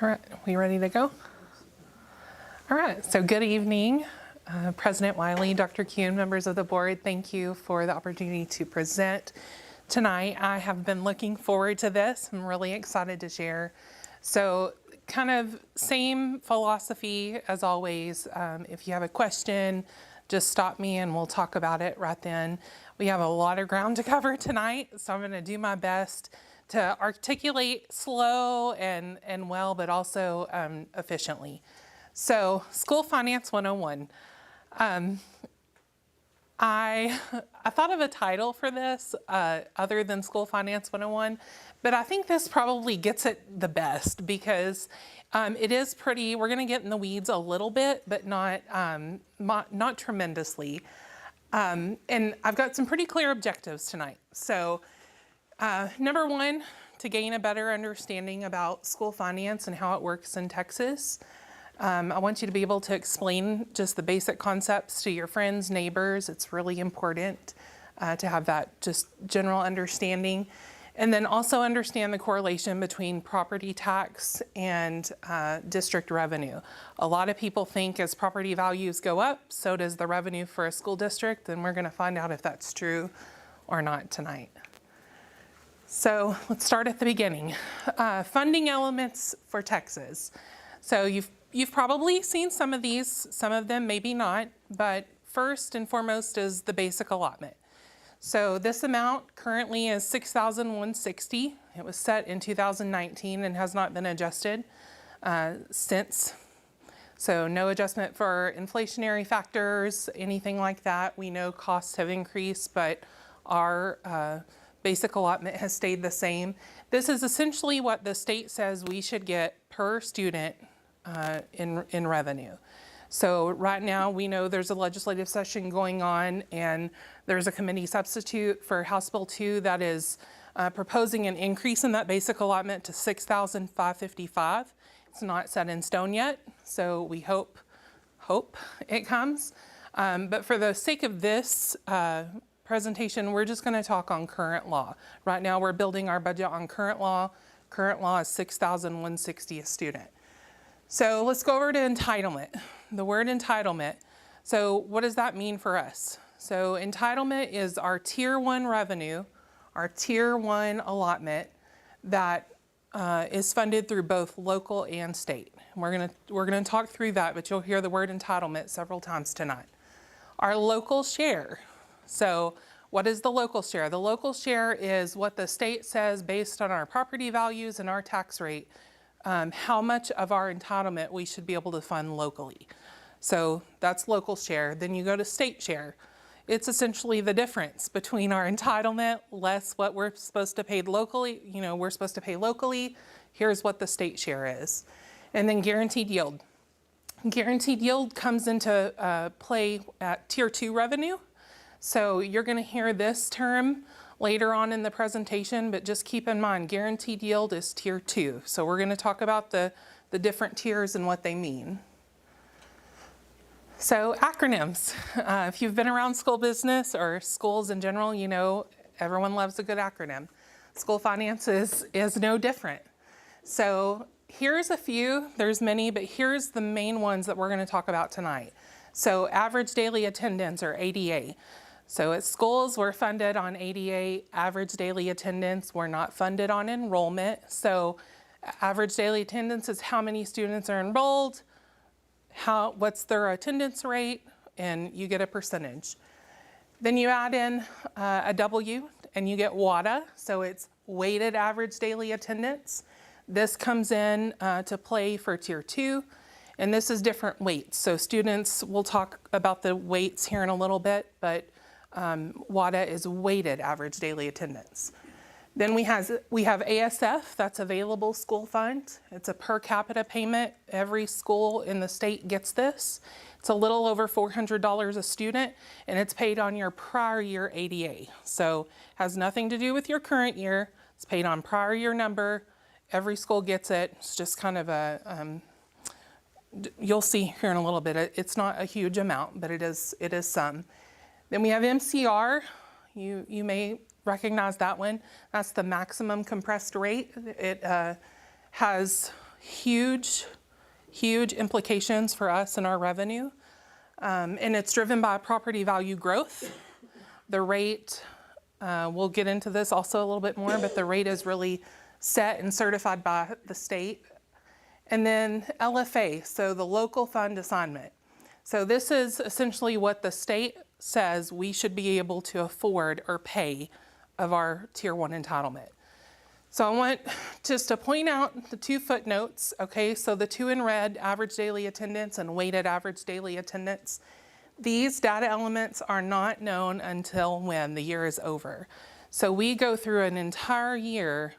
All right, we ready to go? All right, so good evening, President Wiley, Dr. Kuhn, members of the board. Thank you for the opportunity to present tonight. I have been looking forward to this. I'm really excited to share. So kind of same philosophy as always. If you have a question, just stop me and we'll talk about it right then. We have a lot of ground to cover tonight, so I'm going to do my best to articulate slow and well, but also efficiently. So, School Finance 101. I thought of a title for this other than School Finance 101, but I think this probably gets it the best because it is pretty, we're going to get in the weeds a little bit, but not tremendously. And I've got some pretty clear objectives tonight. So, number one, to gain a better understanding about school finance and how it works in Texas. I want you to be able to explain just the basic concepts to your friends, neighbors. It's really important to have that just general understanding. And then also understand the correlation between property tax and district revenue. A lot of people think as property values go up, so does the revenue for a school district, and we're going to find out if that's true or not tonight. So let's start at the beginning. Funding elements for Texas. So you've probably seen some of these, some of them maybe not, but first and foremost is the basic allotment. So this amount currently is $6,160. It was set in 2019 and has not been adjusted since. So no adjustment for inflationary factors, anything like that. We know costs have increased, but our basic allotment has stayed the same. This is essentially what the state says we should get per student in revenue. So right now we know there's a legislative session going on and there's a committee substitute for House Bill 2 that is proposing an increase in that basic allotment to $6,555. It's not set in stone yet, so we hope it comes. But for the sake of this presentation, we're just going to talk on current law. Right now we're building our budget on current law. Current law is $6,160 a student. So let's go over to entitlement. The word entitlement. So what does that mean for us? So entitlement is our tier 1 revenue, our tier 1 allotment that is funded through both local and state. We're gonna talk through that, but you'll hear the word entitlement several times tonight. Our local share. So what is the local share? The local share is what the state says based on our property values and our tax rate, how much of our entitlement we should be able to fund locally. So that's local share. Then you go to state share. It's essentially the difference between our entitlement less what we're supposed to pay locally. You know, we're supposed to pay locally. Here's what the state share is. And then guaranteed yield. Guaranteed yield comes into play at tier 2 revenue. So you're going to hear this term later on in the presentation, but just keep in mind, guaranteed yield is tier 2. So we're going to talk about the different tiers and what they mean. So acronyms. If you've been around school business or schools in general, you know everyone loves a good acronym. School finance is no different. So here's a few, there's many, but here's the main ones that we're going to talk about tonight. So average daily attendance, or ADA. So at schools, we're funded on ADA, average daily attendance. We're not funded on enrollment. So average daily attendance is how many students are enrolled, what's their attendance rate, and you get a percentage. Then you add in a W and you get WADA. So it's weighted average daily attendance. This comes in to play for tier 2. And this is different weights. So students, we'll talk about the weights here in a little bit, but WADA is weighted average daily attendance. Then we have ASF, that's available school fund. It's a per capita payment. Every school in the state gets this. It's a little over $400 a student, and it's paid on your prior year ADA. So has nothing to do with your current year. It's paid on prior year number. Every school gets it. It's just kind of a, you'll see here in a little bit, it's not a huge amount, but it is some. Then we have MCR. You may recognize that one. That's the maximum compressed rate. It has huge, huge implications for us and our revenue. And it's driven by property value growth. The rate, we'll get into this also a little bit more, but the rate is really set and certified by the state. And then LFA, so the local fund assignment. So this is essentially what the state says we should be able to afford or pay of our Tier 1 entitlement. So I want just to point out the 2 footnotes, okay? So the 2 in red, average daily attendance and weighted average daily attendance. These data elements are not known until when the year is over. So we go through an entire year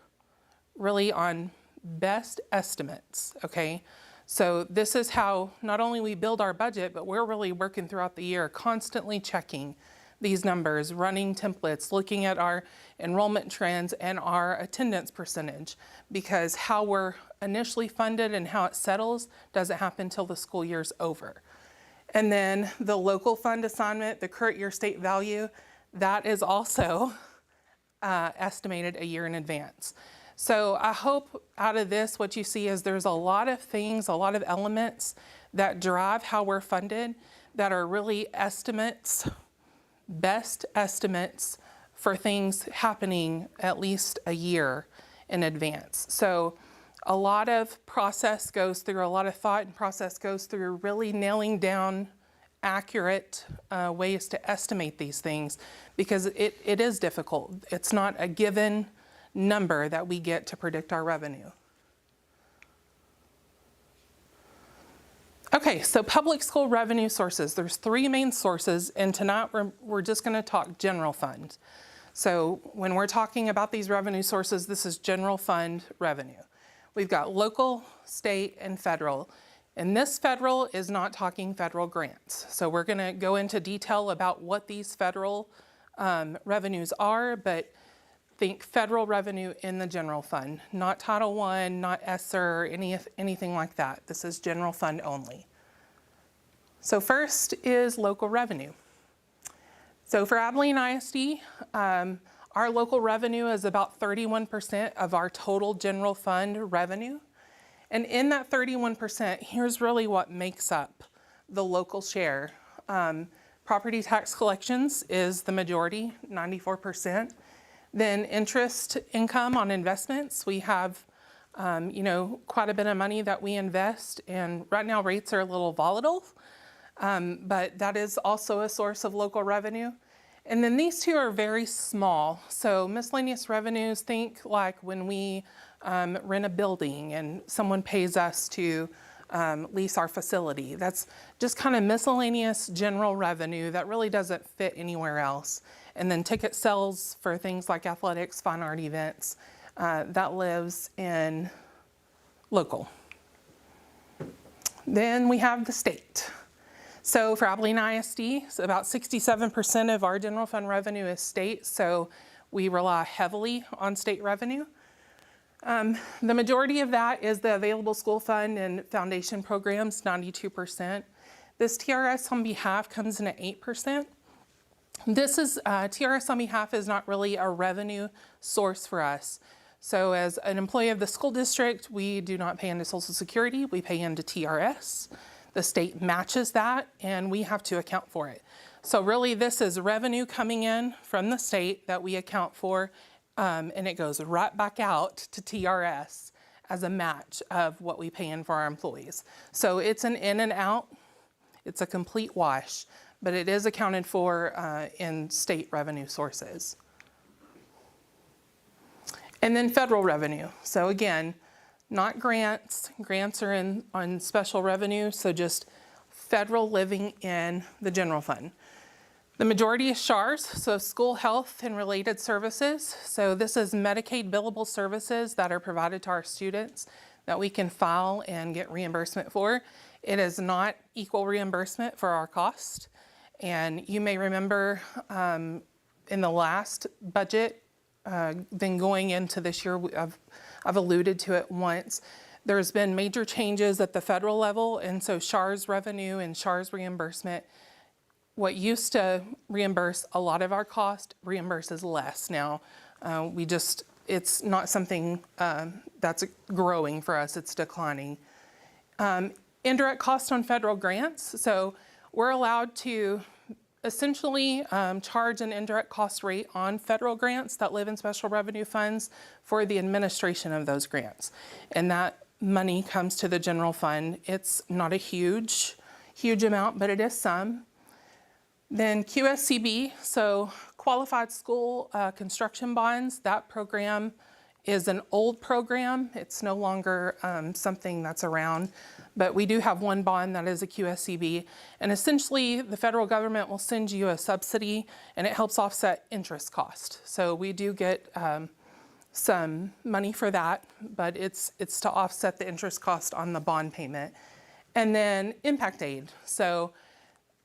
really on best estimates, okay? So this is how not only we build our budget, but we're really working throughout the year, constantly checking these numbers, running templates, looking at our enrollment trends and our attendance percentage, because how we're initially funded and how it settles doesn't happen until the school year's over. And then the local fund assignment, the current year state value, that is also estimated a year in advance. So I hope out of this, what you see is there's a lot of things, a lot of elements that drive how we're funded that are really estimates, best estimates for things happening at least a year in advance. So a lot of process goes through, a lot of thought and process goes through really nailing down accurate ways to estimate these things, because it is difficult. It's not a given number that we get to predict our revenue. Okay, so public school revenue sources. There's 3 main sources, and tonight we're just going to talk general fund. So when we're talking about these revenue sources, this is general fund revenue. We've got local, state, and federal. And this federal is not talking federal grants. So we're going to go into detail about what these federal revenues are, but think federal revenue in the general fund, not Title I, not ESSER, anything like that. This is general fund only. So first is local revenue. So for Abilene ISD, our local revenue is about 31% of our total general fund revenue. And in that 31%, here's really what makes up the local share. Property tax collections is the majority, 94%. Then interest income on investments. We have, quite a bit of money that we invest, and right now rates are a little volatile, but that is also a source of local revenue. And then these 2 are very small. So miscellaneous revenues, think like when we rent a building and someone pays us to lease our facility. That's just kind of miscellaneous general revenue that really doesn't fit anywhere else. And then ticket sales for things like athletics, fine art events, that lives in local. Then we have the state. So for Abilene ISD, so about 67% of our general fund revenue is state, so we rely heavily on state revenue. The majority of that is the available school fund and foundation programs, 92%. This TRS on behalf comes in at 8%. This is, TRS on behalf is not really a revenue source for us. So as an employee of the school district, we do not pay into Social Security, we pay into TRS. The state matches that, and we have to account for it. So really this is revenue coming in from the state that we account for, and it goes right back out to TRS as a match of what we pay in for our employees. So it's an in and out, it's a complete wash, but it is accounted for in state revenue sources. And then federal revenue. So again, not grants. Grants are on special revenue, so just federal living in the general fund. The majority is SHARS, so school health and related services. So this is Medicaid billable services that are provided to our students that we can file and get reimbursement for. It is not equal reimbursement for our cost. And you may remember in the last budget, then going into this year, I've alluded to it once, there's been major changes at the federal level, and so SHARS revenue and SHARS reimbursement, what used to reimburse a lot of our cost reimburses less now. We just it's not something that's growing for us, it's declining. Indirect cost on federal grants. So we're allowed to essentially charge an indirect cost rate on federal grants that live in special revenue funds for the administration of those grants. And that money comes to the general fund. It's not a huge amount, but it is some. Then QSCB, so Qualified School Construction Bonds, that program is an old program. It's no longer something that's around, but we do have one bond that is a QSCB. And essentially, the federal government will send you a subsidy, and it helps offset interest cost. So we do get some money for that, but it's to offset the interest cost on the bond payment. And then impact aid. So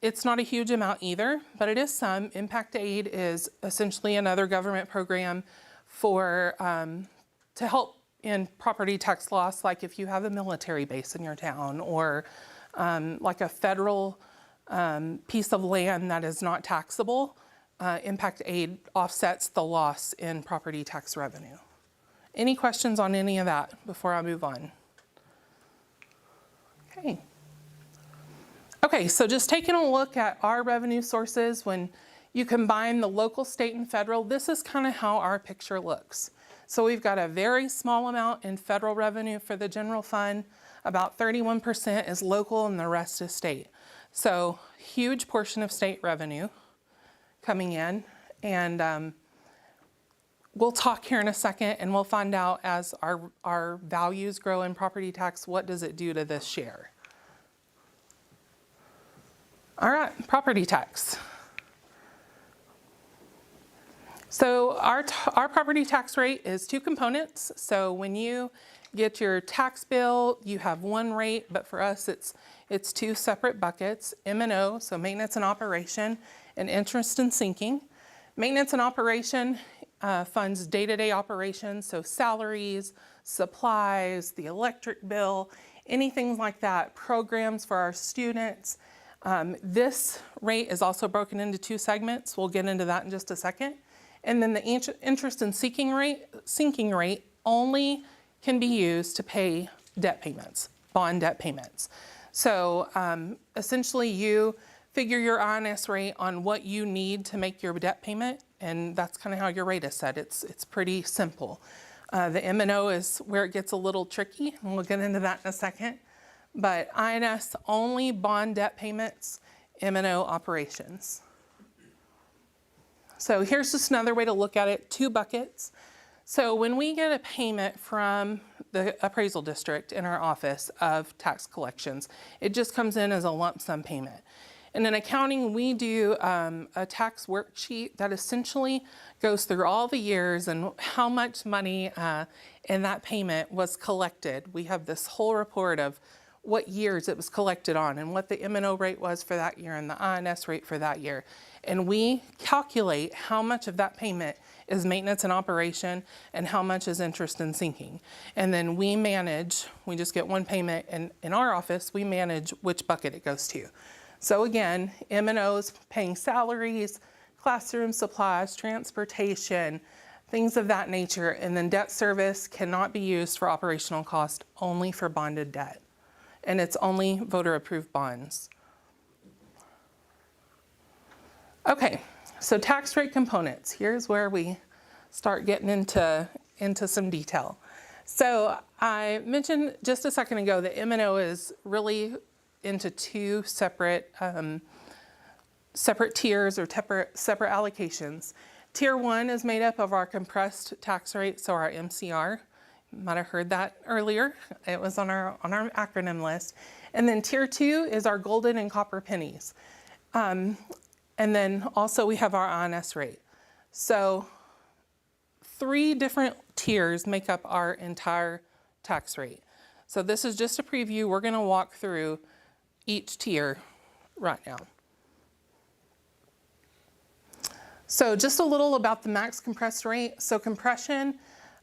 it's not a huge amount either, but it is some. Impact aid is essentially another government program for to help in property tax loss, like if you have a military base in your town, or like a federal piece of land that is not taxable. Impact aid offsets the loss in property tax revenue. Any questions on any of that before I move on? Okay. Okay, so just taking a look at our revenue sources, when you combine the local, state, and federal, this is kind of how our picture looks. So we've got a very small amount in federal revenue for the general fund. About 31% is local and the rest is state. So huge portion of state revenue coming in. And we'll talk here in a second, and we'll find out as our values grow in property tax, what does it do to this share? All right, property tax. So our property tax rate is two components. So when you get your tax bill, you have one rate, but for us it's two separate buckets. M&O, so maintenance and operation, and interest and sinking. Maintenance and operation funds day-to-day operations, so salaries, supplies, the electric bill, anything like that, programs for our students. This rate is also broken into two segments. We'll get into that in just a second. And then the interest and sinking rate only can be used to pay debt payments, bond debt payments. So essentially you figure your INS rate on what you need to make your debt payment, and that's kind of how your rate is set. It's pretty simple. The M&O is where it gets a little tricky, and we'll get into that in a second. But INS only bond debt payments, M&O operations. So here's just another way to look at it, two buckets. So when we get a payment from the appraisal district in our office of tax collections, it just comes in as a lump sum payment. And in accounting, we do a tax worksheet that essentially goes through all the years and how much money in that payment was collected. We have this whole report of what years it was collected on and what the M&O rate was for that year and the INS rate for that year. And we calculate how much of that payment is maintenance and operation and how much is interest and sinking. And then we just get one payment, and in our office, we manage which bucket it goes to. So again, M&O is paying salaries, classroom supplies, transportation, things of that nature. And then debt service cannot be used for operational cost, only for bonded debt. And it's only voter-approved bonds. Okay, so tax rate components. Here's where we start getting into some detail. So I mentioned just a second ago that M&O is really into two separate tiers or separate allocations. Tier 1 is made up of our compressed tax rate, so our MCR. You might have heard that earlier. It was on our acronym list. And then Tier 2 is our golden and copper pennies. And then also we have our INS rate. So 3 different tiers make up our entire tax rate. So this is just a preview. We're going to walk through each tier right now. So just a little about the max compressed rate. So compression,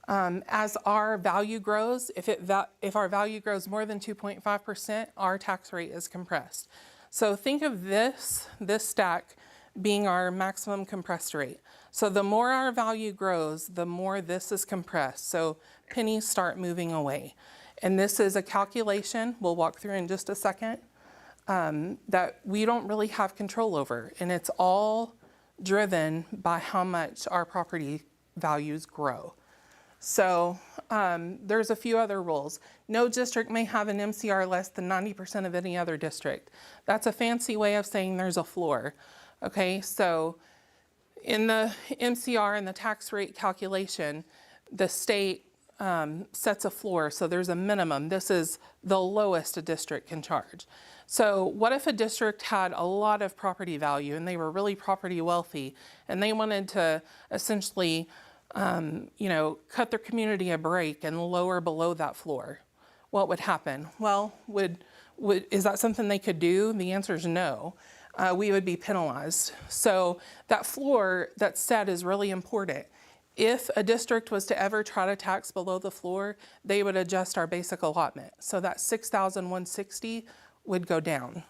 as our value grows, if our value grows more than 2.5%, our tax rate is compressed. So think of this stack being our maximum compressed rate. So the more our value grows, the more this is compressed. So pennies start moving away. And this is a calculation we'll walk through in just a second that we don't really have control over. And it's all driven by how much our property values grow. So there's a few other rules. No district may have an MCR less than 90% of any other district. That's a fancy way of saying there's a floor. Okay, so in the MCR and the tax rate calculation, the state sets a floor, so there's a minimum. This is the lowest a district can charge. So what if a district had a lot of property value and they were really property wealthy and they wanted to essentially cut their community a break and lower below that floor? What would happen? Well, is that something they could do? The answer is no. We would be penalized. So that floor that's set is really important. If a district was to ever try to tax below the floor, they would adjust our basic allotment. So that 6,160 would go down.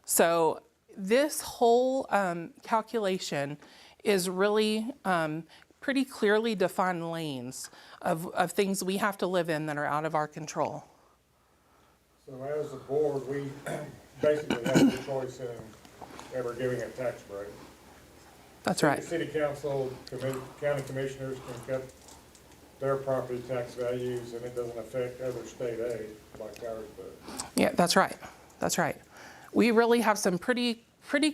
So this whole calculation is really pretty clearly defined lanes of things we have to live in that are out of our control. So as a board, we basically have no choice in ever giving a tax break. That's right. The city council, county commissioners can cut their property tax values and it doesn't affect other state aid like ours does. Yeah, that's right. That's right. We really have some pretty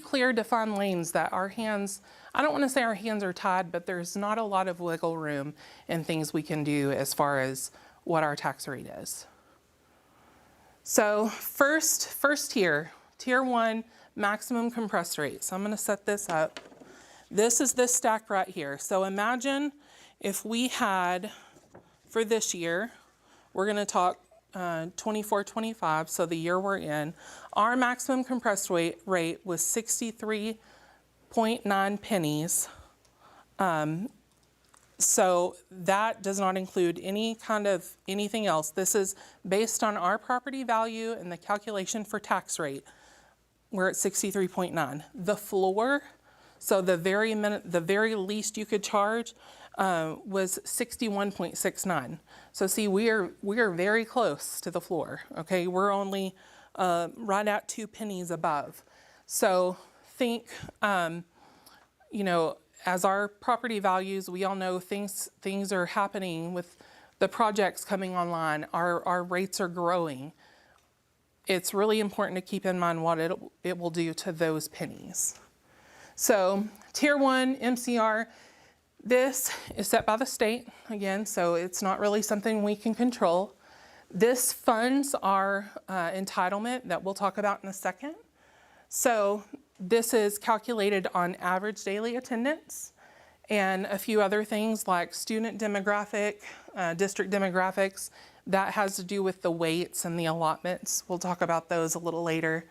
clear defined lanes that our hands, I don't want to say our hands are tied, but there's not a lot of wiggle room in things we can do as far as what our tax rate is. So first tier 1, maximum compressed rate. So I'm going to set this up. This is this stack right here. So imagine if we had, for this year, we're going to talk 24-25, so the year we're in, our maximum compressed rate was 63.9 pennies. So that does not include any kind of anything else. This is based on our property value and the calculation for tax rate. We're at 63.9. The floor, so the very least you could charge was 61.69. So see, we are very close to the floor. Okay, we're only right at 2 pennies above. So think, as our property values, we all know things are happening with the projects coming online. Our rates are growing. It's really important to keep in mind what it will do to those pennies. So Tier 1 MCR, this is set by the state, again, so it's not really something we can control. This funds our entitlement that we'll talk about in a second. So this is calculated on average daily attendance and a few other things like student demographic, district demographics. That has to do with the weights and the allotments. We'll talk about those a little later.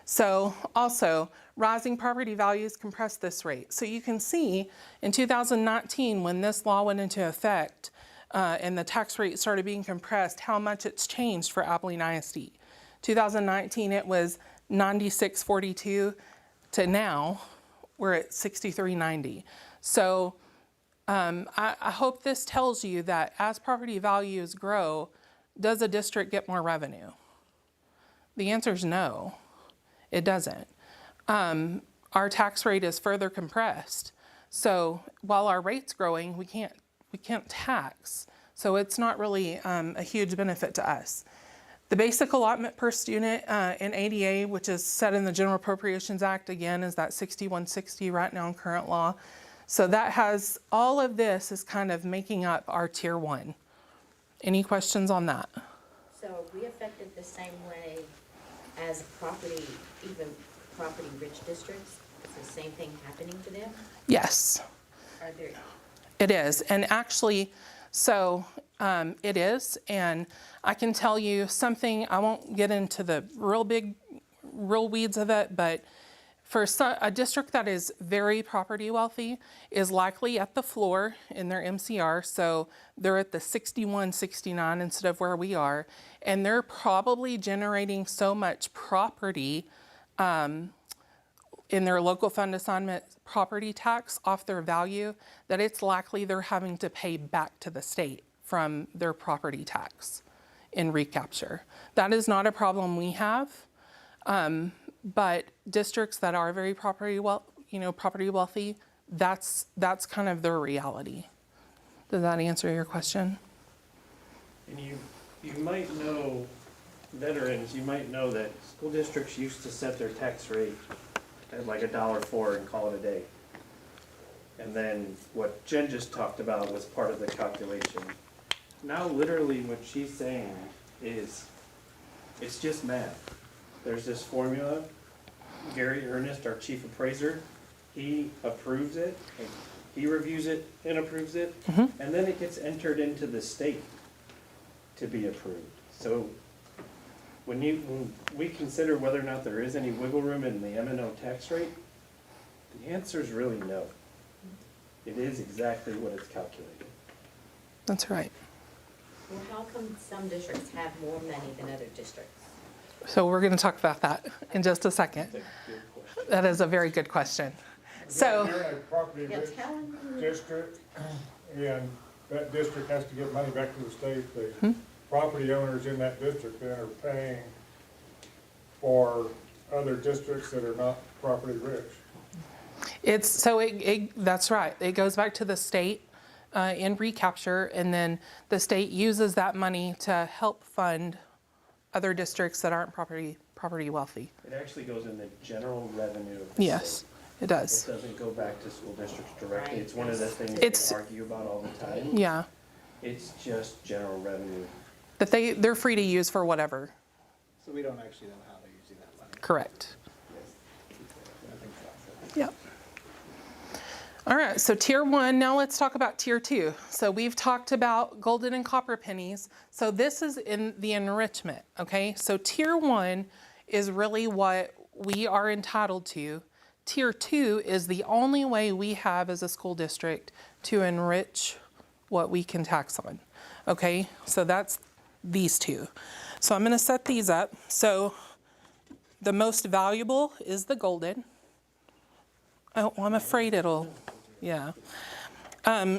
So also, rising property values compress this rate. So you can see in 2019, when this law went into effect and the tax rate started being compressed, how much it's changed for Abilene ISD. 2019, it was 96.42 to now, we're at 63.90. So I hope this tells you that as property values grow, does a district get more revenue? The answer is no, it doesn't. Our tax rate is further compressed. So while our rate's growing, we can't tax. So it's not really a huge benefit to us. The basic allotment per student in ADA, which is set in the General Appropriations Act, again, is that 6160 right now in current law. So that has, all of this is kind of making up our Tier 1. Any questions on that? So are we affected the same way as property, even property-rich districts? Is the same thing happening to them? Yes. Are there? It is, and actually, so it is, and I can tell you something, I won't get into the real weeds of it, but for a district that is very property wealthy is likely at the floor in their MCR, so they're at the 61.69 instead of where we are, and they're probably generating so much property in their local fund assignment property tax off their value, that it's likely they're having to pay back to the state from their property tax in recapture. That is not a problem we have, but districts that are very property wealthy, that's kind of their reality. Does that answer your question? And you might know, veterans, you might know that school districts used to set their tax rate at like $1.04 and call it a day. And then what Jen just talked about was part of the calculation. Now literally what she's saying is, it's just math. There's this formula, Gary Ernest, our chief appraiser, he approves it, and he reviews it and approves it, and then it gets entered into the state to be approved. So when we consider whether or not there is any wiggle room in the M&O tax rate, the answer is really no. It is exactly what it's calculated. That's right. Well, how come some districts have more money than other districts? So we're going to talk about that in just a second. That's a good question. That is a very good question. So, If you're in a property Yeah, rich tell me. district, and that district has to give money back to the state, the property owners in that district then are paying for other districts that are not property rich. that's right. It goes back to the state in recapture, and then the state uses that money to help fund other districts that aren't property wealthy. It actually goes in the general revenue of the Yes, state. it It does. doesn't go back to school districts directly. Right. It's one of the things It's- we argue about all the time. Yeah, It's just general revenue. that they're free to use for whatever. So we don't actually know how they're using that money. Correct. Nothing about that. Yep. All right, so tier 1, now let's talk about tier 2. So we've talked about golden and copper pennies. So this is in the enrichment, okay? So tier 1 is really what we are entitled to. Tier 2 is the only way we have as a school district to enrich what we can tax on, okay? So that's these two. So I'm gonna set these up. So the most valuable is the golden. Oh, well, I'm afraid it'll, yeah.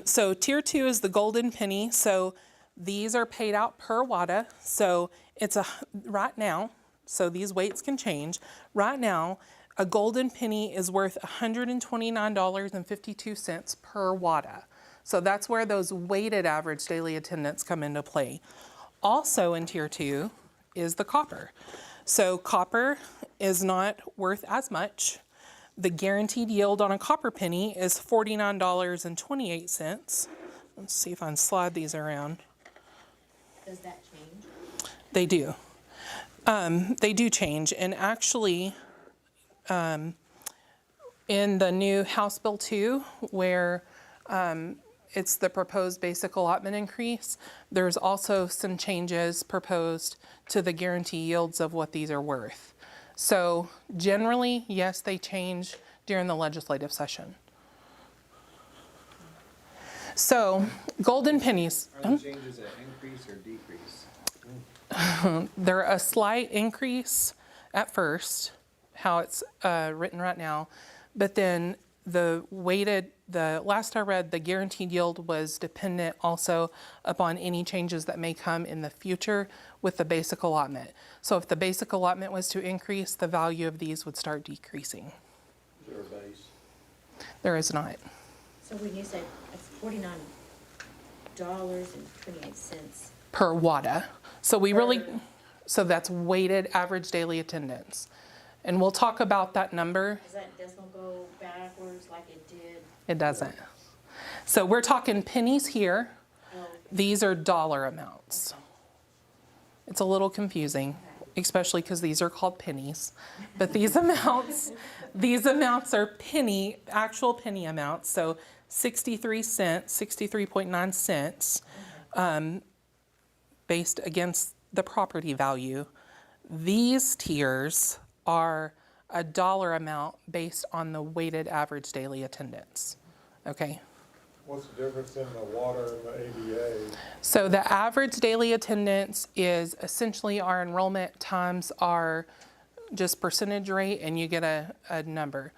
So tier 2 is the golden penny. So these are paid out per WADA. So it's right now, so these weights can change. Right now, a golden penny is worth $129.52 per WADA. So that's where those weighted average daily attendance come into play. Also in tier 2 is the copper. So copper is not worth as much. The guaranteed yield on a copper penny is $49.28. Let's see if I can slide these around. Does that change? They do. They do change. And actually, in the new House Bill 2, where it's the proposed basic allotment increase, there's also some changes proposed to the guarantee yields of what these are worth. So generally, yes, they change during the legislative session. So golden pennies, Are the changes an increase or decrease? they're a slight increase at first, how it's written right now, but then the last I read, the guaranteed yield was dependent also upon any changes that may come in the future with the basic allotment. So if the basic allotment was to increase, the value of these would start decreasing. Is there a base? There is not. So when you say it's $49.28, Per WADA. So so that's weighted average daily attendance. And we'll talk about that number. does that decimal go backwards like it did? It doesn't. So we're talking pennies here. Oh, These are dollar amounts. It's a little confusing, especially because these are called pennies. But these amounts are actual penny amounts. So 63 cents, 63.9 cents, based against the property value. These tiers are a dollar amount based on the weighted average daily attendance. Okay? What's the difference in the water and the ADA? So the average daily attendance is essentially our enrollment times our just percentage rate, and you get a number.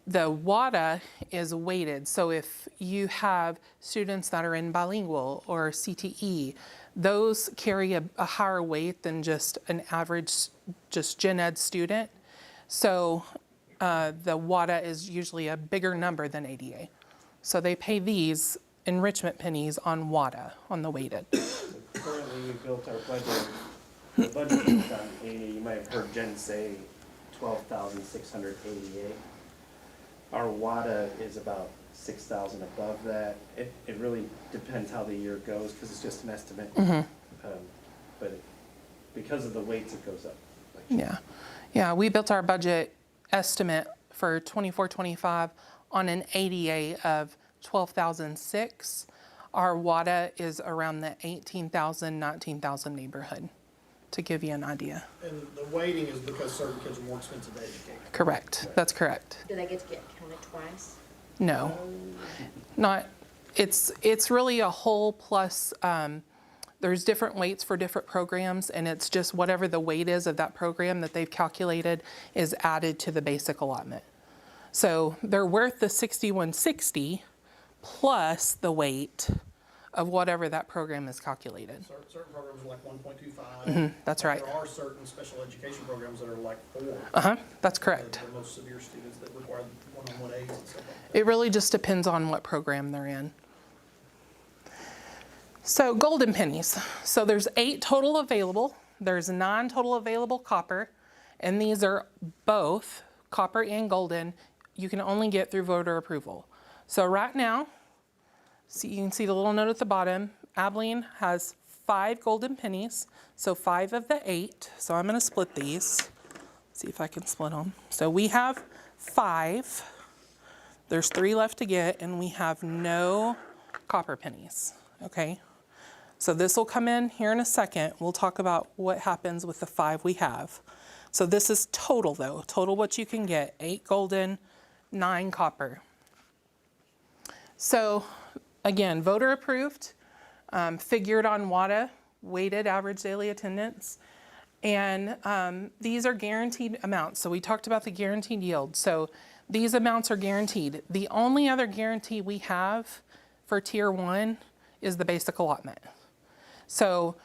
The WADA is weighted, so if you have students that are in bilingual or CTE, those carry a higher weight than just an average, just gen ed student. So the WADA is usually a bigger number than ADA. So they pay these enrichment pennies on WADA, on the weighted. Currently, we built our budget, the budget is on 80, you might have heard Jen say 12,688. Our WADA is about 6,000 above that. It really depends how the year goes, because it's just an estimate. But because of the weights, it goes up. Yeah, we built our budget estimate for 24-25 on an ADA of 12,006. Our WADA is around the 18,000, 19,000 neighborhood, to give you an idea. And the weighting is because certain kids are more expensive to educate. Correct, that's correct. Do they get to get counted twice? No, not, it's really a whole plus, there's different weights for different programs, and it's just whatever the weight is of that program that they've calculated is added to the basic allotment. So they're worth the 6160 plus the weight of whatever that program is calculated. Certain programs are like 1.25. That's right. There are certain special education programs that are like 4. That's correct. The most severe students that require one-on-one aids and stuff like that. It really just depends on what program they're in. So golden pennies. So there's 8 total available. There's 9 total available copper, and these are both copper and golden. You can only get through voter approval. So right now, so you can see the little note at the bottom, Abilene has 5 golden pennies, so 5 of the 8. So I'm going to split these. See if I can split them. So we have 5. There's 3 left to get, and we have no copper pennies, okay? So this will come in here in a second. We'll talk about what happens with the 5 we have. So this is total though, total what you can get, 8 golden, 9 copper. So again, voter approved, figured on WADA, weighted average daily attendance, and these are guaranteed amounts. So we talked about the guaranteed yield. So these amounts are guaranteed. The only other guarantee we have for tier 1 is the basic allotment. So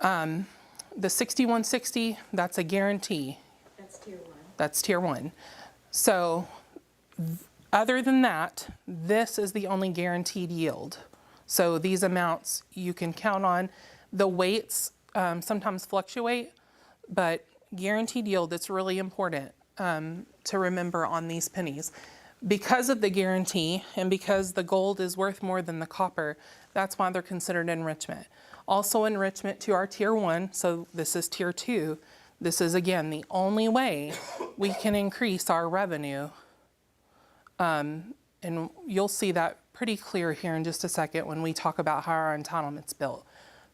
the 6160, that's a guarantee. That's tier 1. That's tier 1. So other than that, this is the only guaranteed yield. So these amounts you can count on. The weights sometimes fluctuate, but guaranteed yield, it's really important to remember on these pennies. Because of the guarantee and because the gold is worth more than the copper, that's why they're considered enrichment. Also enrichment to our tier 1, so this is tier 2. This is again the only way we can increase our revenue. And you'll see that pretty clear here in just a second when we talk about how our entitlement's built.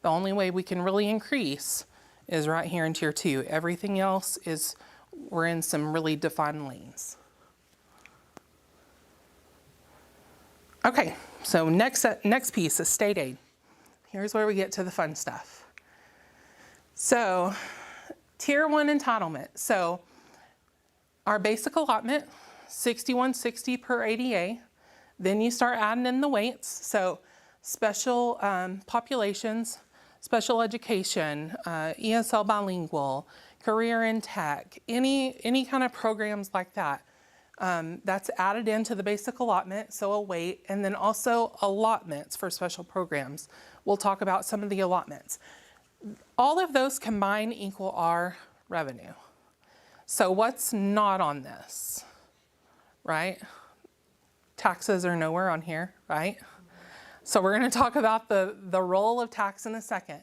The only way we can really increase is right here in tier 2. Everything else is, we're in some really defined lanes. Okay, so next piece is state aid. Here's where we get to the fun stuff. So tier 1 entitlement. So our basic allotment, 6160 per ADA. Then you start adding in the weights. So special populations, special education, ESL bilingual, career in tech, any kind of programs like that. That's added into the basic allotment, so a weight, and then also allotments for special programs. We'll talk about some of the allotments. All of those combined equal our revenue. So what's not on this, right? Taxes are nowhere on here, right? So we're going to talk about the role of tax in a second.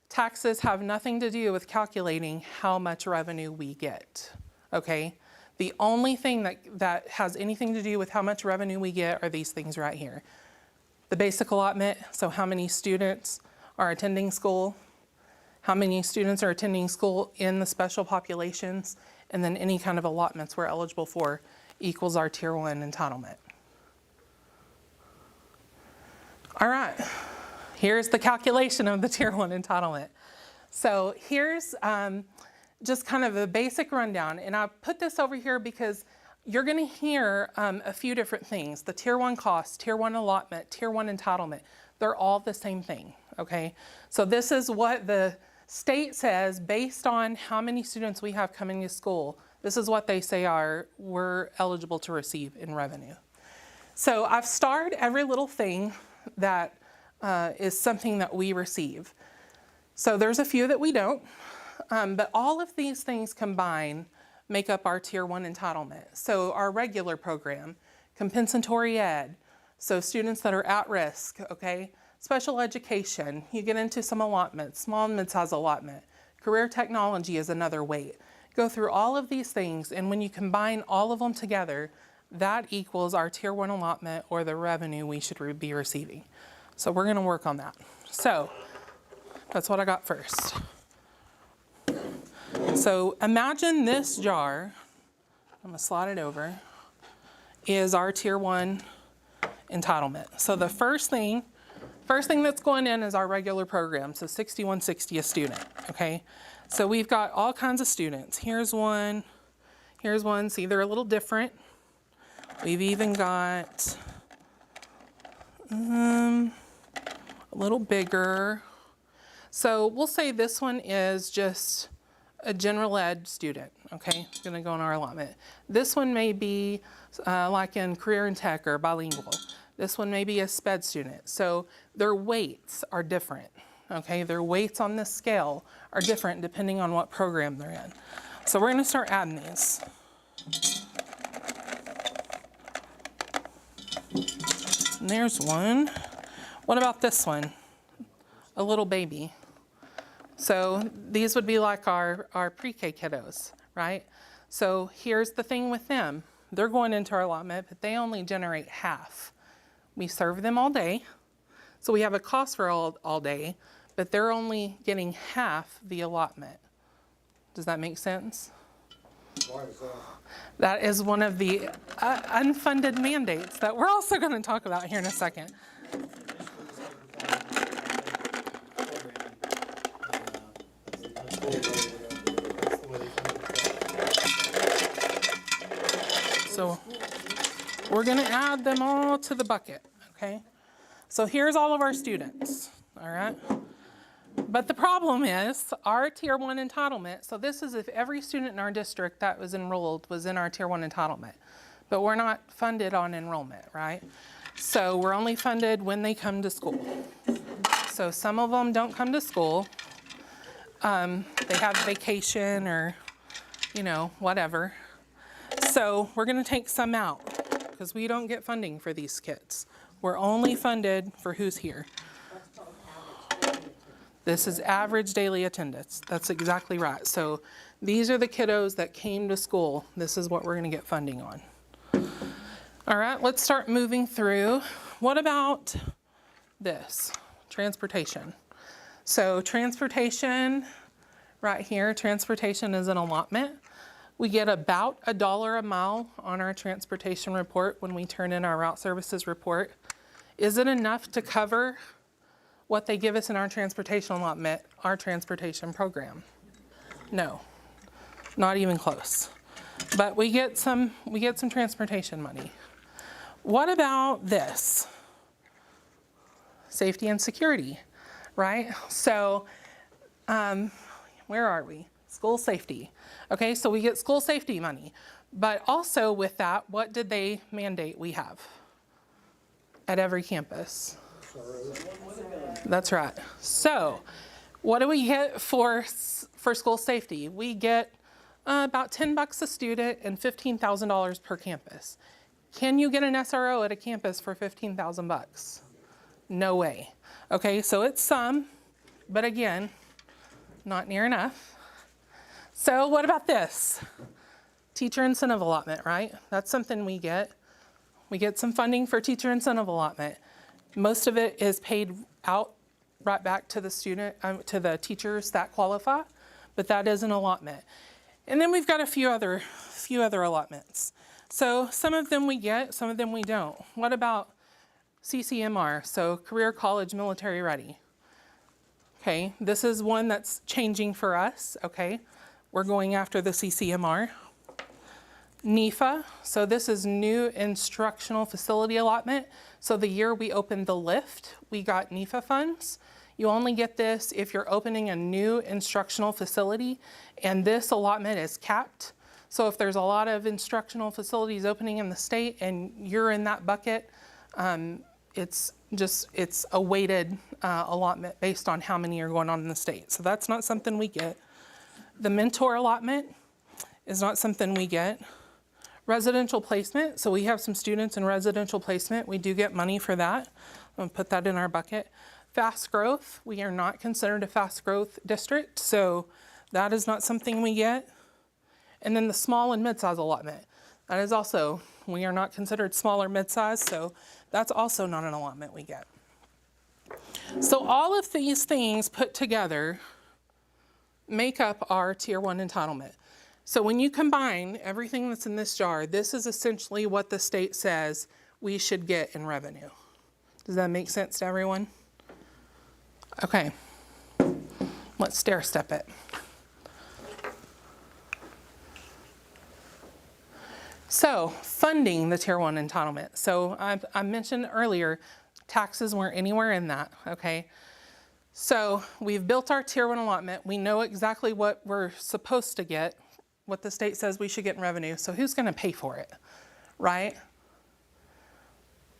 Taxes have nothing to do with calculating how much revenue we get, okay? The only thing that has anything to do with how much revenue we get are these things right here. The basic allotment, so how many students are attending school, how many students are attending school in the special populations, and then any kind of allotments we're eligible for equals our tier 1 entitlement. All right, here's the calculation of the tier 1 entitlement. So here's just kind of a basic rundown. And I put this over here because you're going to hear a few different things. The Tier 1 cost, Tier 1 allotment, Tier 1 entitlement. They're all the same thing, okay? So this is what the state says based on how many students we have coming to school. This is what they say we're eligible to receive in revenue. So I've starred every little thing that is something that we receive. So there's a few that we don't, but all of these things combined make up our Tier 1 entitlement. So our regular program, compensatory ed, so students that are at risk, okay? Special education, you get into some allotments, small and mid-size allotment. Career technology is another weight. Go through all of these things, and when you combine all of them together, that equals our Tier 1 allotment or the revenue we should be receiving. So we're gonna work on that. So that's what I got first. So imagine this jar, I'm gonna slide it over, is our Tier 1 entitlement. So the first thing that's going in is our regular program, so $61.60 a student, okay? So we've got all kinds of students. Here's one, see they're a little different. We've even got a little bigger. So we'll say this one is just a general ed student, okay? It's gonna go in our allotment. This one may be like in career and tech or bilingual. This one may be a SPED student. So their weights are different, okay? Their weights on this scale are different depending on what program they're in. So we're gonna start adding these. And there's one. What about this one? A little baby. So these would be like our pre-K kiddos, right? So here's the thing with them. They're going into our allotment, but they only generate half. We serve them all day, so we have a cost for all day, but they're only getting half the allotment. Does that make sense? Why is that? That is one of the unfunded mandates that we're also going to talk about here in a second. So we're going to add them all to the bucket, okay? So here's all of our students, all right? But the problem is our Tier 1 entitlement, so this is if every student in our district that was enrolled was in our Tier 1 entitlement, but we're not funded on enrollment, right? So we're only funded when they come to school. So some of them don't come to school. They have vacation or, whatever. So we're gonna take some out because we don't get funding for these kids. We're only funded for who's here. This is average daily attendance. That's exactly right. So these are the kiddos that came to school. This is what we're gonna get funding on. All right, let's start moving through. What about this? Transportation. So transportation, right here, transportation is an allotment. We get about $1 a mile on our transportation report when we turn in our route services report. Is it enough to cover what they give us in our transportation allotment, our transportation program? No, not even close. But we get some transportation money. What about this? Safety and security, right? So, where are we? School safety. Okay, so we get school safety money. But also with that, what did they mandate we have at every campus? That's right. So what do we get for school safety? We get about $10 a student and $15,000 per campus. Can you get an SRO at a campus for $15,000? No way. Okay, so it's some, but again, not near enough. So what about this? Teacher incentive allotment, right? That's something we get. We get some funding for teacher incentive allotment. Most of it is paid out right back to the to the teachers that qualify, but that is an allotment. And then we've got a few other allotments. So some of them we get, some of them we don't. What about CCMR, so Career College Military Ready? Okay, this is one that's changing for us, okay? we're going after the CCMR. NEFA, so this is new instructional facility allotment. So the year we opened the lift, we got NEFA funds. You only get this if you're opening a new instructional facility, and this allotment is capped. So if there's a lot of instructional facilities opening in the state and you're in that bucket, it's a weighted allotment based on how many are going on in the state. So that's not something we get. The mentor allotment is not something we get. Residential placement, so we have some students in residential placement. We do get money for that. I'm gonna put that in our bucket. Fast growth, we are not considered a fast growth district, so that is not something we get. And then the small and mid-size allotment, that is also, we are not considered small or mid-size, so that's also not an allotment we get. So all of these things put together make up our Tier 1 entitlement. So when you combine everything that's in this jar, this is essentially what the state says we should get in revenue. Does that make sense to everyone? Okay, let's stair step it. So funding the Tier 1 entitlement. So I mentioned earlier, taxes weren't anywhere in that, okay? So we've built our Tier 1 allotment. We know exactly what we're supposed to get, what the state says we should get in revenue. So who's gonna pay for it, right?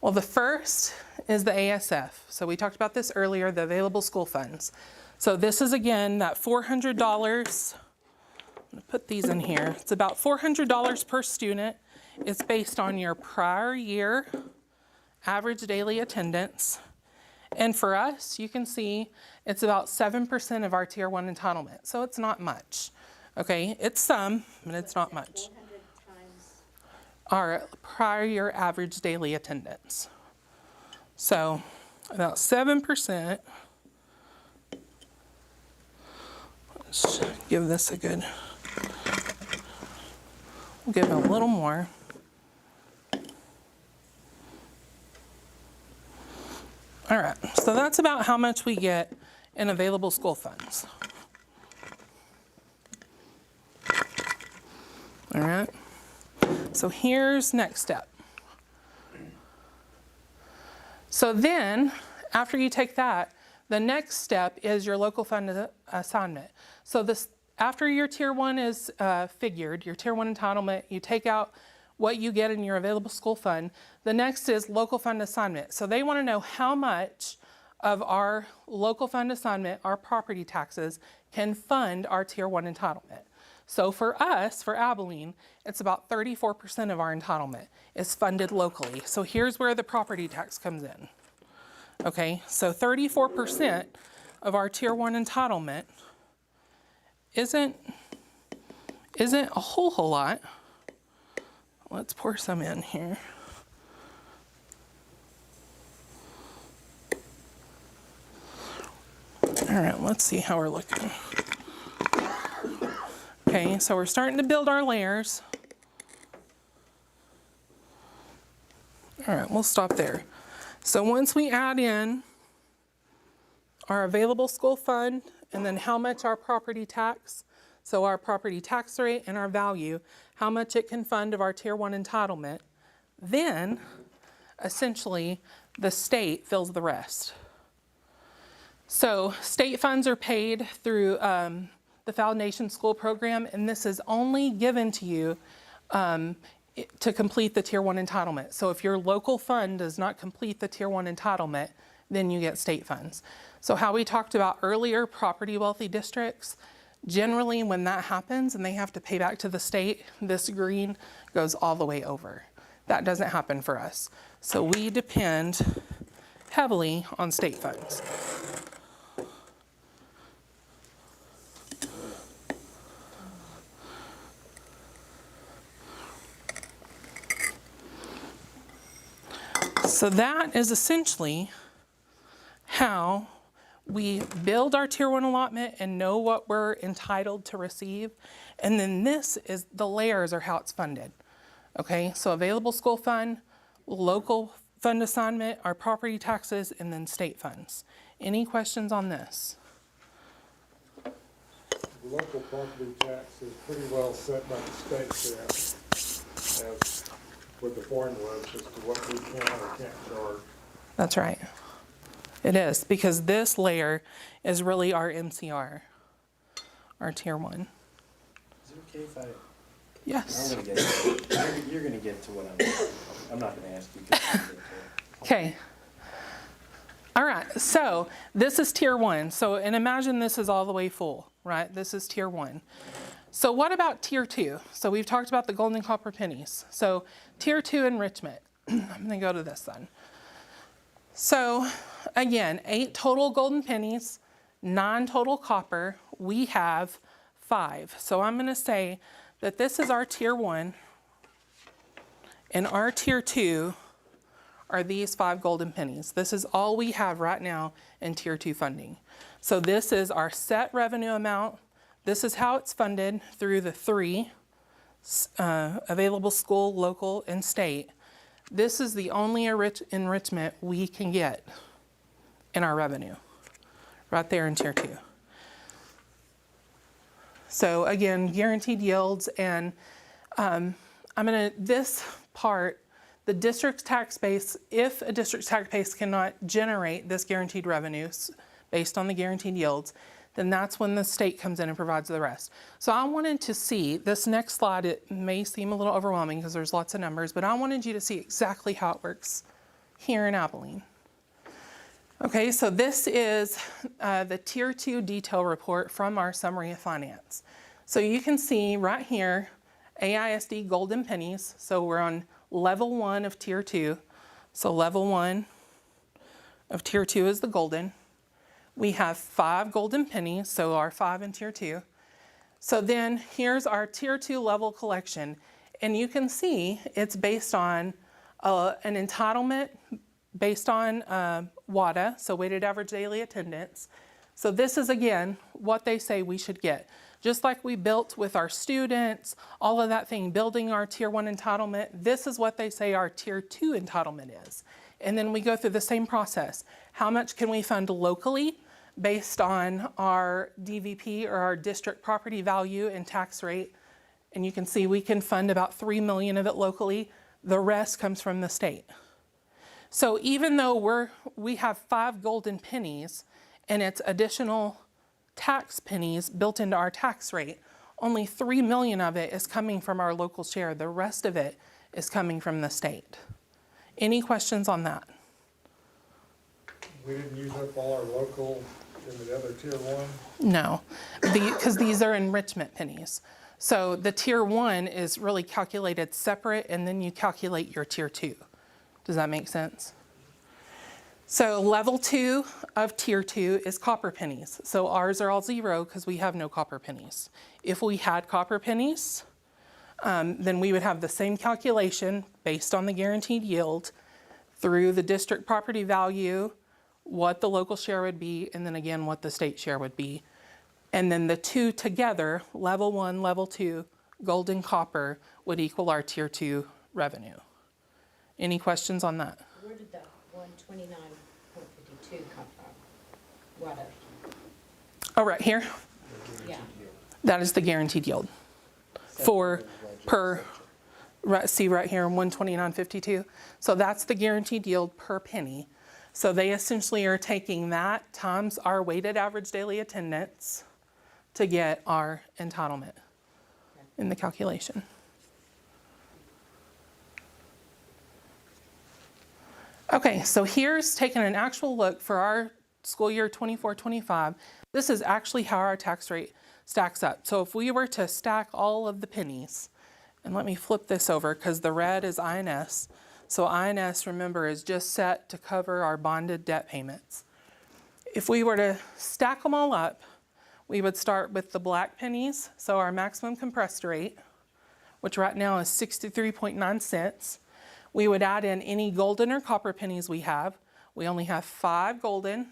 Well, the first is the ASF. So we talked about this earlier, the available school funds. So this is again, that $400, I'm gonna put these in here. It's about $400 per student. It's based on your prior year average daily attendance. And for us, you can see it's about 7% of our Tier 1 entitlement. So it's not much. Okay, it's some, but it's not much. 400 times. Our prior year average daily attendance. So about 7%. Let's give this a good, we'll give it a little more. All right, so that's about how much we get in available school funds. All right, so here's next step. So then, after you take that, the next step is your local fund assignment. So this, after your Tier 1 is figured, your Tier 1 entitlement, you take out what you get in your available school fund. The next is local fund assignment. So they want to know how much of our local fund assignment, our property taxes, can fund our Tier 1 entitlement. So for us, for Abilene, it's about 34% of our entitlement is funded locally. So here's where the property tax comes in. Okay, so 34% of our Tier 1 entitlement isn't a whole lot. Let's pour some in here. All right, let's see how we're looking. Okay, so we're starting to build our layers. All right, we'll stop there. So once we add in our available school fund and then how much our property tax, so our property tax rate and our value, how much it can fund of our Tier 1 entitlement, then essentially the state fills the rest. So state funds are paid through the Foundation School Program, and this is only given to you to complete the Tier 1 entitlement. So if your local fund does not complete the Tier 1 entitlement, then you get state funds. So how we talked about earlier, property wealthy districts, generally when that happens and they have to pay back to the state, this green goes all the way over. That doesn't happen for us. So we depend heavily on state funds. So that is essentially how we build our Tier 1 allotment and know what we're entitled to receive. And then this is, the layers are how it's funded. Okay, so available school fund, local fund assignment, our property taxes, and then state funds. Any questions on this? the local property tax is pretty well set by the state then, as with the formulas as to what we can or can't charge. That's right. It is, because this layer is really our MCR, our tier 1. Is it okay if I'm Yes. gonna get, you're gonna get to what I'm not gonna ask you. 'Cause you're gonna get to it. Okay. All right, so this is tier 1. So, and imagine this is all the way full, right? This is tier 1. So what about tier 2? So we've talked about the gold and copper pennies. So tier 2 enrichment. I'm gonna go to this then. So again, 8 total golden pennies, 9 total copper. We have 5. So I'm gonna say that this is our tier 1, and our tier 2 are these 5 golden pennies. This is all we have right now in tier 2 funding. So this is our set revenue amount. This is how it's funded through the 3 available school, local, and state. This is the only enrichment we can get in our revenue, right there in tier 2. So again, guaranteed yields, and this part, the district's tax base, if a district's tax base cannot generate this guaranteed revenues based on the guaranteed yields, then that's when the state comes in and provides the rest. So I wanted to see, this next slide, it may seem a little overwhelming because there's lots of numbers, but I wanted you to see exactly how it works here in Abilene. Okay, so this is the tier 2 detail report from our summary of finance. So you can see right here, AISD golden pennies. So we're on level 1 of tier 2. So level 1 of tier 2 is the golden. We have 5 golden pennies, so our 5 in tier 2. So then here's our tier 2 level collection. And you can see it's based on an entitlement based on WADA, so weighted average daily attendance. So this is, again, what they say we should get. Just like we built with our students, all of that thing, building our tier 1 entitlement, this is what they say our tier 2 entitlement is. And then we go through the same process. How much can we fund locally based on our DVP or our district property value and tax rate? And you can see we can fund about $3 million of it locally. The rest comes from the state. So even though we have 5 golden pennies and it's additional tax pennies built into our tax rate, only $3 million of it is coming from our local share. The rest of it is coming from the state. Any questions on that? We didn't use up all our local in the other tier 1. No, because these are enrichment pennies. So the tier 1 is really calculated separate, and then you calculate your tier 2. Does that make sense? So level 2 of tier 2 is copper pennies. So ours are all 0 because we have no copper pennies. If we had copper pennies, then we would have the same calculation based on the guaranteed yield through the district property value, what the local share would be, and then again what the state share would be. And then the 2 together, level 1, level 2, gold and copper, would equal our tier 2 revenue. Any questions on that? Where did the 129.52 come from? What Oh, right here, yeah. that is the guaranteed yield see right here, 129.52. So that's the guaranteed yield per penny. So they essentially are taking that times our weighted average daily attendance to get our entitlement in the calculation. Okay, so here's taking an actual look for our school year 24-25. This is actually how our tax rate stacks up. So if we were to stack all of the pennies, and let me flip this over because the red is INS. So INS, remember, is just set to cover our bonded debt payments. If we were to stack them all up, we would start with the black pennies, so our maximum compressed rate, which right now is 63.9 cents. We would add in any golden or copper pennies we have. We only have 5 golden,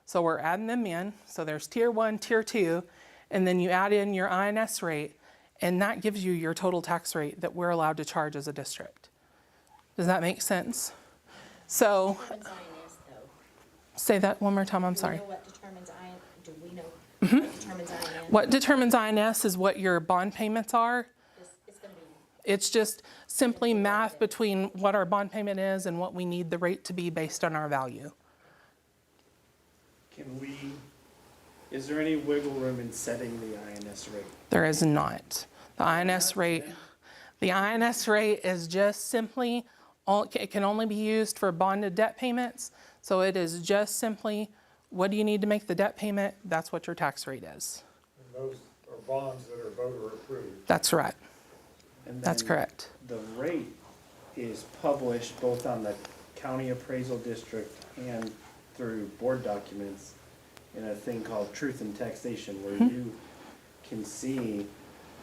so we're adding them in. So there's tier 1, tier 2, and then you add in your INS rate, and that gives you your total tax rate that we're allowed to charge as a district. Does that make sense? So, What determines INS though? say that one more time, I'm sorry. Do we know what determines INS? Do we know What determines INS? What determines INS is what your bond payments are. It's gonna be, It's just simply math between what our bond payment is and what we need the rate to be based on our value. Is there any wiggle room in setting the INS rate? There is not. The INS rate is just simply, it can only be used for bonded debt payments. So it is just simply, what do you need to make the debt payment? That's what your tax rate is. And those are bonds that are voter approved. That's right. And That's then correct. The rate is published both on the county appraisal district and through board documents in a thing called Truth in Taxation, where you can see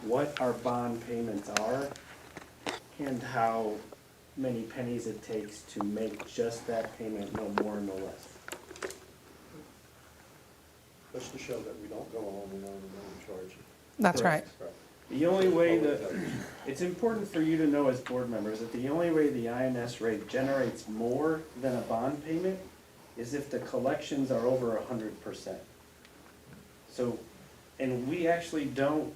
what our bond payments are and how many pennies it takes to make just that payment, no more, no less. Just to show that we don't go on and on and on and charge. That's right. Correct. The only way that, it's important for you to know as board members that the only way the INS rate generates more than a bond payment is if the collections are over 100%. So, and we actually don't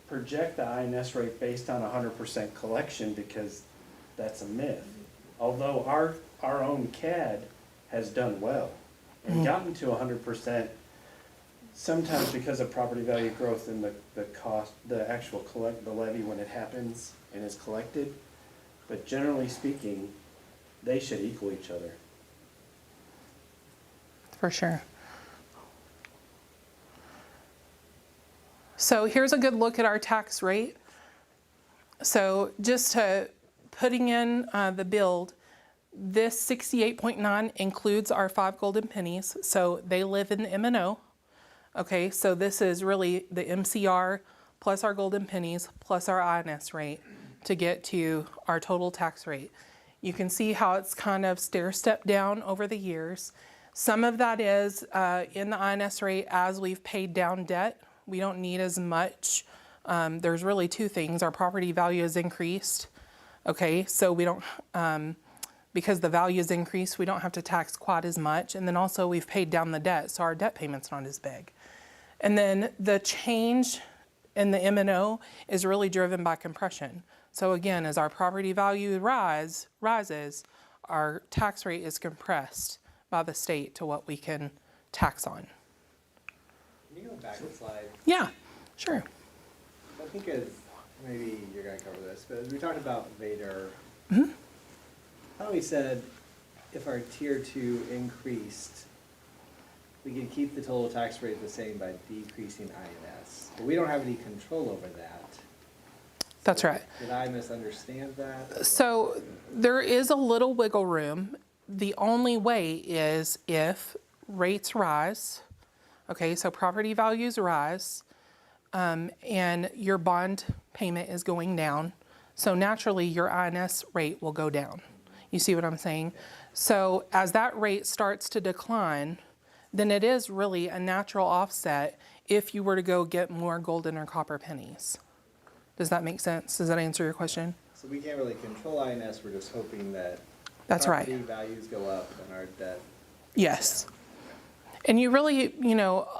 project the INS rate based on 100% collection because that's a myth. Although our own CAD has done well and gotten to 100%, sometimes because of property value growth and the cost, the actual the levy when it happens and is collected. But generally speaking, they should equal each other. For sure. So here's a good look at our tax rate. So just to putting in the build, this 68.9 includes our 5 golden pennies. So they live in the M&O. Okay, so this is really the MCR plus our golden pennies plus our INS rate to get to our total tax rate. You can see how it's kind of stair-stepped down over the years. Some of that is in the INS rate as we've paid down debt. We don't need as much. There's really 2 things. Our property value has increased. Okay, so we don't, because the value has increased, we don't have to tax quite as much. And then also we've paid down the debt, so our debt payment's not as big. And then the change in the M&O is really driven by compression. So again, as our property value rises, our tax rate is compressed by the state to what we can tax on. Can you go back a slide? Yeah, sure. I think as, maybe you're gonna cover this, but as we talked about Vader, how we said if our tier 2 increased, we could keep the total tax rate the same by decreasing INS. But we don't have any control over that. That's right. Did I misunderstand that? So there is a little wiggle room. The only way is if rates rise, okay, so property values rise, and your bond payment is going down. So naturally, your INS rate will go down. You see what I'm saying? So as that rate starts to decline, then it is really a natural offset if you were to go get more golden or copper pennies. Does that make sense? Does that answer your question? So we can't really control INS, we're just hoping that That's right. property values go up and our debt. Yes. And you really,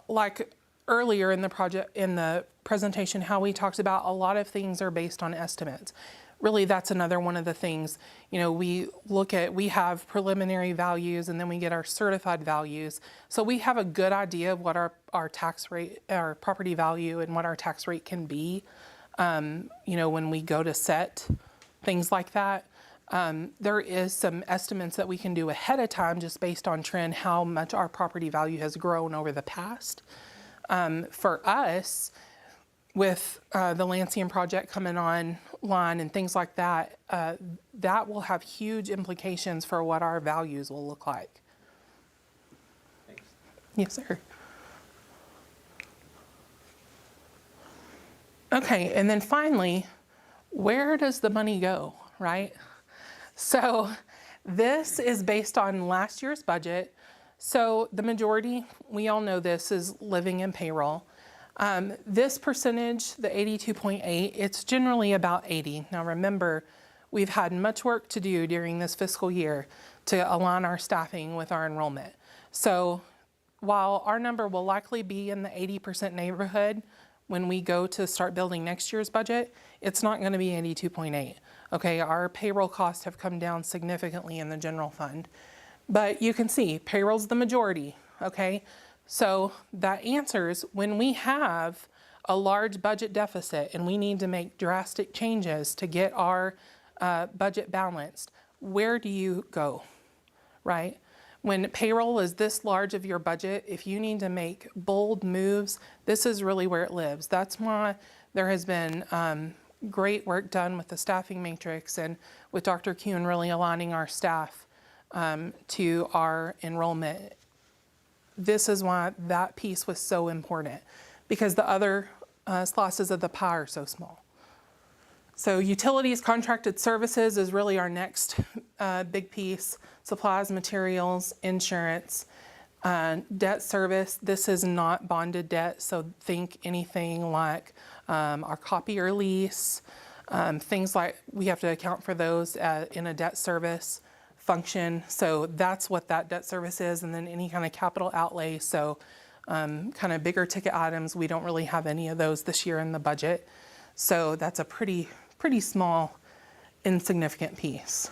like earlier in the project, in the presentation, how we talked about a lot of things are based on estimates. Really, that's another one of the things, we have preliminary values and then we get our certified values. So we have a good idea of what our tax rate, our property value and what our tax rate can be, when we go to set things like that. There is some estimates that we can do ahead of time just based on trend, how much our property value has grown over the past. For us, with the Lansing project coming online and things like that, that will have huge implications for what our values will look like. Thanks. Yes, sir. Okay, and then finally, where does the money go, right? So this is based on last year's budget. So the majority, we all know this, is living in payroll. This percentage, the 82.8, it's generally about 80. Now remember, we've had much work to do during this fiscal year to align our staffing with our enrollment. So while our number will likely be in the 80% neighborhood when we go to start building next year's budget, it's not going to be 82.8. Okay, our payroll costs have come down significantly in the general fund. But you can see payroll's the majority, okay? So that answers when we have a large budget deficit and we need to make drastic changes to get our budget balanced, where do you go, right? When payroll is this large of your budget, if you need to make bold moves, this is really where it lives. That's why there has been great work done with the staffing matrix and with Dr. Kuhn really aligning our staff to our enrollment. This is why that piece was so important, because the other slices of the pie are so small. So utilities, contracted services is really our next big piece. Supplies, materials, insurance, debt service. This is not bonded debt, so think anything like our copier lease, things like we have to account for those in a debt service function. So that's what that debt service is, and then any kind of capital outlay. So kind of bigger ticket items, we don't really have any of those this year in the budget. So that's a pretty small, insignificant piece.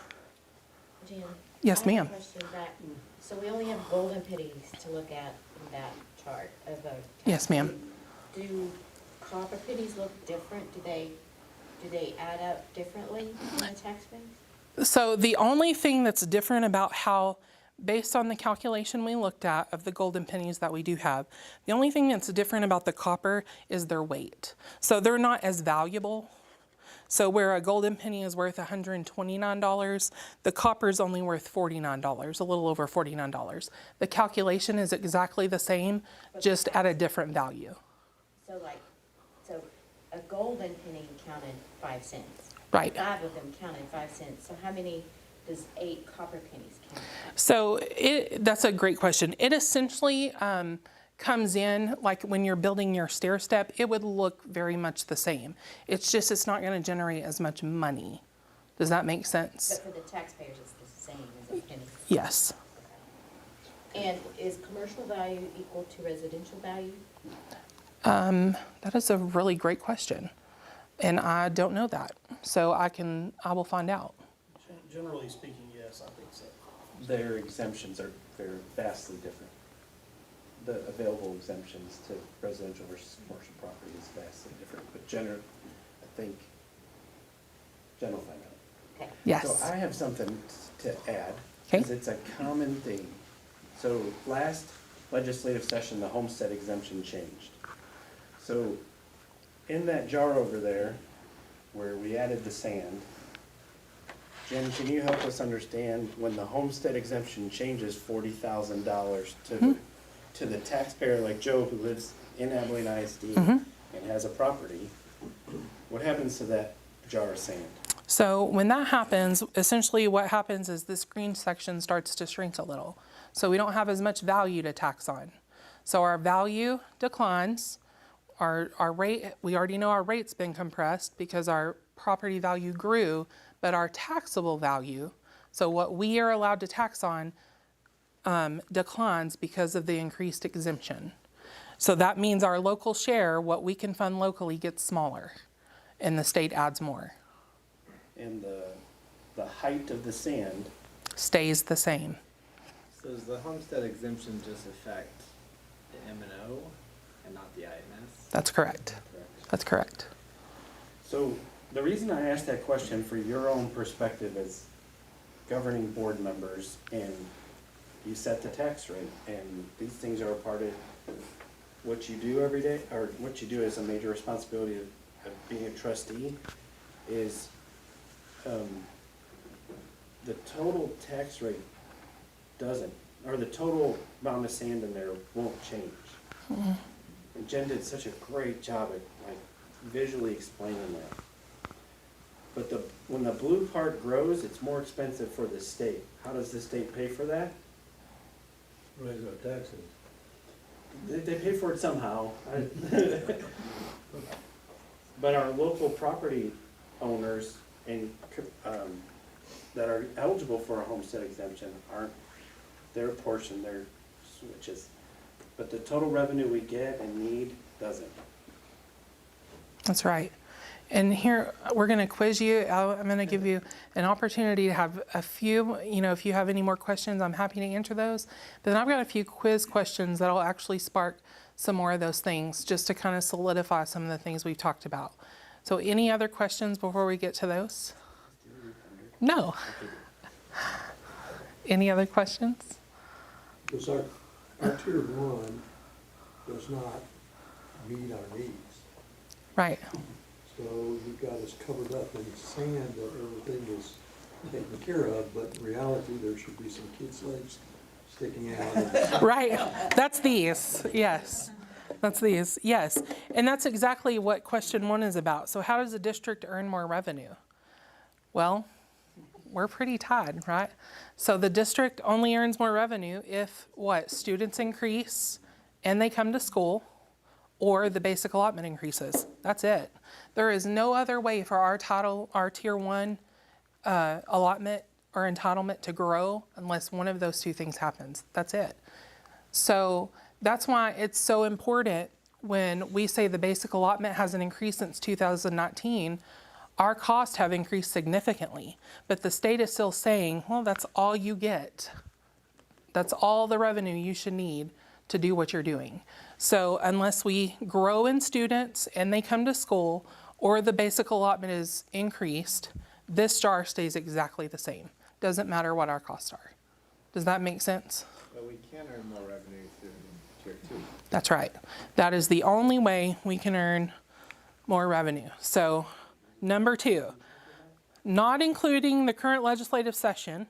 Jan? Yes, ma'am. I have a question back. So we only have golden pennies to look at in that chart of the. Yes, ma'am. Do copper pennies look different? Do they add up differently in the tax base? So the only thing that's different about how, based on the calculation we looked at of the golden pennies that we do have, the only thing that's different about the copper is their weight. So they're not as valuable. So where a golden penny is worth $129, the copper is only worth $49, a little over $49. The calculation is exactly the same, just at a different value. So a golden penny counted 5 cents. Right. 5 of them counted 5 cents. So how many does 8 copper pennies count? So that's a great question. It essentially comes in like when you're building your stair step, it would look very much the same. It's just it's not going to generate as much money. Does that make sense? But for the taxpayers, it's the same as a penny. Yes. And is commercial value equal to residential value? That is a really great question. And I don't know that. So I will find out. Generally speaking, yes, I think so. Their exemptions are very vastly different. The available exemptions to residential versus commercial property is vastly different, but I think Jen will find out. Okay. Yes. So I have something to add, Okay. because it's a common theme. So last legislative session, the homestead exemption changed. So in that jar over there, where we added the sand, Jen, can you help us understand when the homestead exemption changes $40,000 to the taxpayer like Joe who lives in Abilene ISD and has a property, what happens to that jar of sand? So when that happens, essentially what happens is this green section starts to shrink a little. So we don't have as much value to tax on. So our value declines. Our rate, we already know our rate's been compressed because our property value grew, but our taxable value, so what we are allowed to tax on, declines because of the increased exemption. So that means our local share, what we can fund locally, gets smaller, and the state adds more. And the height of the sand, Stays the same. So does the homestead exemption just affect the M&O and not the IMS? That's correct. That's correct. so the reason I asked that question for your own perspective as governing board members, and you set the tax rate, and these things are a part of what you do every day, or what you do as a major responsibility of being a trustee, is the total tax rate doesn't, or the total amount of sand in there won't change. And Jen did such a great job at like visually explaining that. But when the blue part grows, it's more expensive for the state. How does the state pay for that? Raise our taxes. They pay for it somehow. But our local property owners and that are eligible for a homestead exemption aren't, their portion, which is but the total revenue we get and need doesn't. That's right. And here, we're going to quiz you. I'm going to give you an opportunity to have a few, if you have any more questions, I'm happy to answer those. But then I've got a few quiz questions that'll actually spark some more of those things, just to kind of solidify some of the things we've talked about. So any other questions before we get to those? No. Any other questions? Because our tier one does not meet our needs. Right. So you've got us covered up in sand that everything is taken care of, but in reality, there should be some kids' legs sticking out of it. Right. That's these. Yes. That's these. Yes. And that's exactly what question 1 is about. So how does the district earn more revenue? Well, we're pretty tied, right? So the district only earns more revenue if what? Students increase and they come to school, or the basic allotment increases. That's it. There is no other way for our tier 1 allotment or entitlement to grow unless one of those two things happens. That's it. So that's why it's so important when we say the basic allotment hasn't increased since 2019. Our costs have increased significantly, but the state is still saying, well, that's all you get. That's all the revenue you should need to do what you're doing. So unless we grow in students and they come to school, or the basic allotment is increased, this jar stays exactly the same. Doesn't matter what our costs are. Does that make sense? But we can earn more revenue through tier 2. That's right. That is the only way we can earn more revenue. So number 2, not including the current legislative session,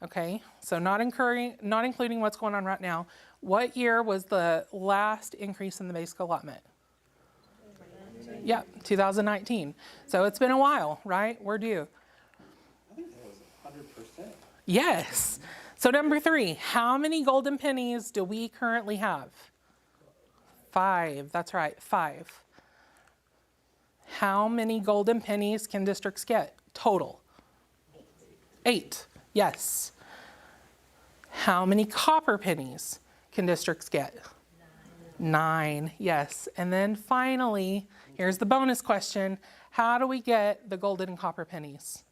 okay? So not including what's going on right now. What year was the last increase in the basic allotment? Yeah, 2019. So it's been a while, right? We're due. I think that was 100%. Yes. So number 3, how many golden pennies do we currently have? 5. That's right, 5. How many golden pennies can districts get total? 8. Yes. How many copper pennies can districts get? 9. Yes. And then finally, here's the bonus question. How do we get the golden and copper pennies?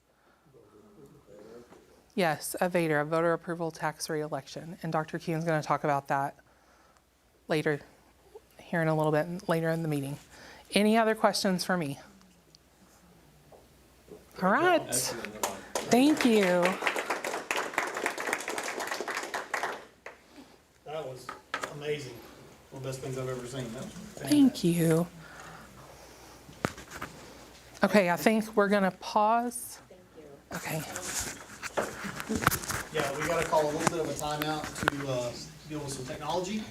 Yes, a VADER, a voter approval tax rate election. And Dr. Kuhn's going to talk about that later, here in a little bit, later in the meeting. Any other questions for me? All right. Thank you. That was amazing. One of the best things I've ever seen. That was fantastic. Thank you. Okay, I think we're going to pause. Thank you. Okay. Yeah, we gotta call a little bit of a timeout to deal with some technology.